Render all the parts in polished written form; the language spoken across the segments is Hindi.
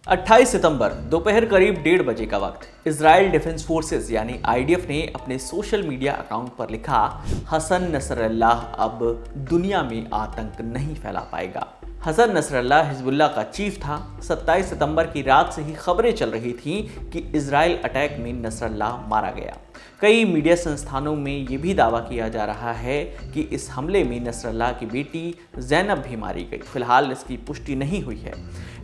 28 सितंबर दोपहर करीब 1:30 बजे का वक्त इजराइल डिफेंस फोर्सेस यानी आईडीएफ ने अपने सोशल मीडिया अकाउंट पर लिखा, हसन नसरल्लाह अब दुनिया में आतंक नहीं फैला पाएगा। हसन नसरल्लाह हिजबुल्लाह का चीफ था। 27 सितंबर की रात से ही खबरें चल रही थीं कि इजराइल अटैक में नसरल्लाह मारा गया। कई मीडिया संस्थानों में ये भी दावा किया जा रहा है कि इस हमले में नसरल्लाह की बेटी ज़ैनब भी मारी गई। फिलहाल इसकी पुष्टि नहीं हुई है।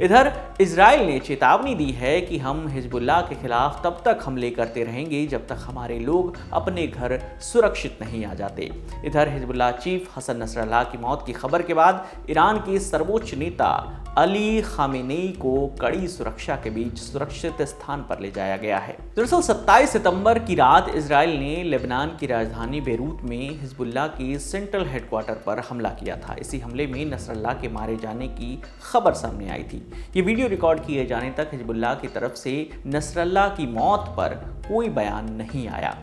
इधर इजराइल ने चेतावनी दी है कि हम हिजबुल्लाह के खिलाफ तब तक हमले करते रहेंगे जब तक हमारे लोग अपने घर सुरक्षित नहीं आ जाते। इधर हिजबुल्लाह चीफ हसन नसरल्लाह की मौत की खबर के बाद ईरान के सर्वोच्च नेता अली खामेनेई को कड़ी सुरक्षा के बीच सुरक्षित स्थान पर ले जाया गया है। दरअसल 27 सितंबर की रात इजराइल ने लेबनान की राजधानी बेरूत में हिजबुल्लाह के सेंट्रल हेडक्वार्टर पर हमला किया था। इसी हमले में नसरल्लाह के मारे जाने की खबर सामने आई थी। ये वीडियो रिकॉर्ड किए जाने तक हिजबुल्लाह की तरफ से नसरल्लाह की मौत पर कोई बयान नहीं आया,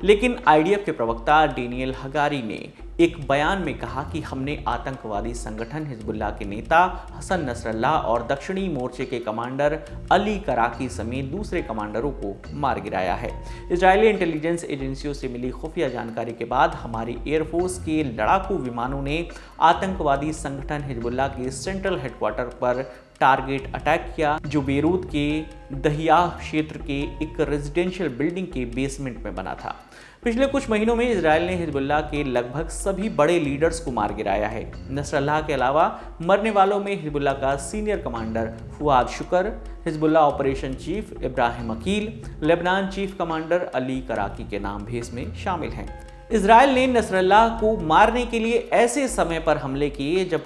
लेकिन आईडीएफ के प्रवक्ता डेनियल हगारी ने एक बयान में कहा कि हमने आतंकवादी संगठन हिजबुल्लाह के नेता हसन नसरल्लाह और दक्षिणी मोर्चे के कमांडर अली कराकी समेत दूसरे कमांडरों को मार गिराया है। इजरायली इंटेलिजेंस एजेंसियों से मिली खुफिया जानकारी के बाद हमारी एयरफोर्स के लड़ाकू विमानों ने आतंकवादी संगठन हिजबुल्लाह के सेंट्रल हेडक्वार्टर पर टारगेट अटैक किया, जो बेरूत के दहिया क्षेत्र के एक रेजिडेंशियल बिल्डिंग के बेसमेंट में बना था। पिछले कुछ महीनों में इजराइल ने हिजबुल्लाह के लगभग सभी बड़े लीडर्स को मार गिराया है। नसरल्लाह के अलावा मरने वालों में हिजबुल्लाह का senior commander Fuad Shukr, Hezbollah operation chief Ibrahim Aqil, Lebanon chief commander Ali Karaki के नाम भी इसमें शामिल हैं। इजराइल ने नसरल्लाह को मारने के लिए ऐसे समय पर हमले किए जब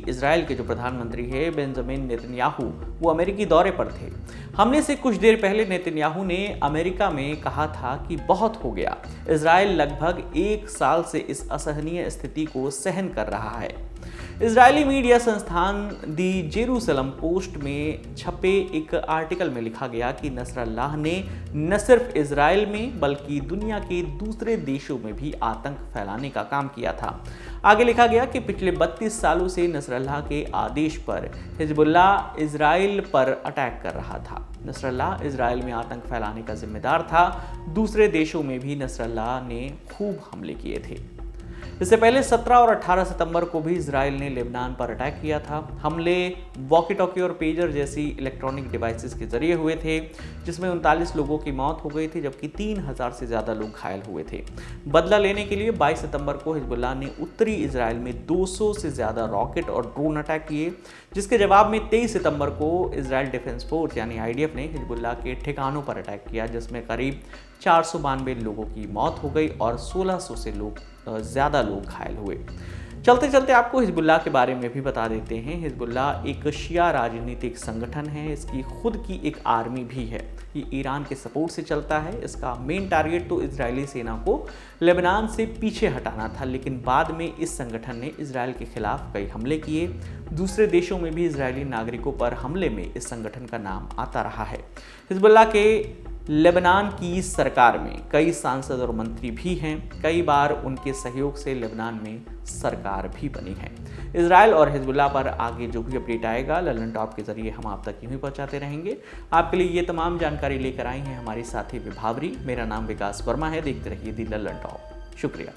इजराइल के जो प्रधानमंत्री है बेंजामिन नेतन्याहू, वो अमेरिकी दौरे पर थे। हमले से कुछ देर पहले नेतन्याहू ने अमेरिका में कहा था कि बहुत हो गया, इजराइल लगभग 1 साल से इस असहनीय स्थिति को सहन कर रहा है। इजरायली मीडिया संस्थान दी जेरूसलम पोस्ट में छपे एक आर्टिकल में लिखा गया कि नसरल्लाह ने न सिर्फ इजराइल में बल्कि दुनिया के दूसरे देशों में भी आतंक फैलाने का काम किया था। आगे लिखा गया कि पिछले 32 सालों से नसरल्लाह के आदेश पर हिजबुल्लाह इजराइल पर अटैक कर रहा था। नसरल्लाह इजराइल में आतंक फैलाने का जिम्मेदार था। दूसरे देशों में भी नसरल्लाह ने खूब हमले किए थे। इससे पहले 17 और 18 सितंबर को भी इजराइल ने लेबनान पर अटैक किया था। हमले वॉकी टॉकी और पेजर जैसी इलेक्ट्रॉनिक डिवाइसेस के जरिए हुए थे, जिसमें 39 लोगों की मौत हो गई थी, जबकि 3000 से ज़्यादा लोग घायल हुए थे। बदला लेने के लिए 22 सितंबर को हिजबुल्लाह ने उत्तरी इजराइल में 200 से ज़्यादा रॉकेट और ड्रोन अटैक किए, जिसके जवाब में 23 सितंबर को इजराइल डिफेंस फोर्स यानी आईडीएफ ने हिजबुल्लाह के ठिकानों पर अटैक किया, जिसमें करीब 492 लोगों की मौत हो गई और 1600 से ज़्यादा लोग घायल हुए। चलते चलते आपको हिजबुल्लाह के बारे में भी बता देते हैं। हिजबुल्लाह एक शिया राजनीतिक संगठन है। इसकी खुद की एक आर्मी भी है। ये ईरान के सपोर्ट से चलता है। इसका मेन टारगेट तो इजरायली सेना को लेबनान से पीछे हटाना था, लेकिन बाद में इस संगठन ने इजराइल के खिलाफ कई हमले किए। दूसरे देशों में भी इजरायली नागरिकों पर हमले में इस संगठन का नाम आता रहा है। हिजबुल्लाह के लेबनान की सरकार में कई सांसद और मंत्री भी हैं। कई बार उनके सहयोग से लेबनान में सरकार भी बनी है। इजराइल और हिजबुल्लाह पर आगे जो भी अपडेट आएगा ललन टॉप के जरिए हम आप तक यूं ही पहुंचाते रहेंगे। आपके लिए ये तमाम जानकारी लेकर आई हैं हमारी साथी विभावरी। मेरा नाम विकास वर्मा है। देखते रहिए दी ललन टॉप। शुक्रिया।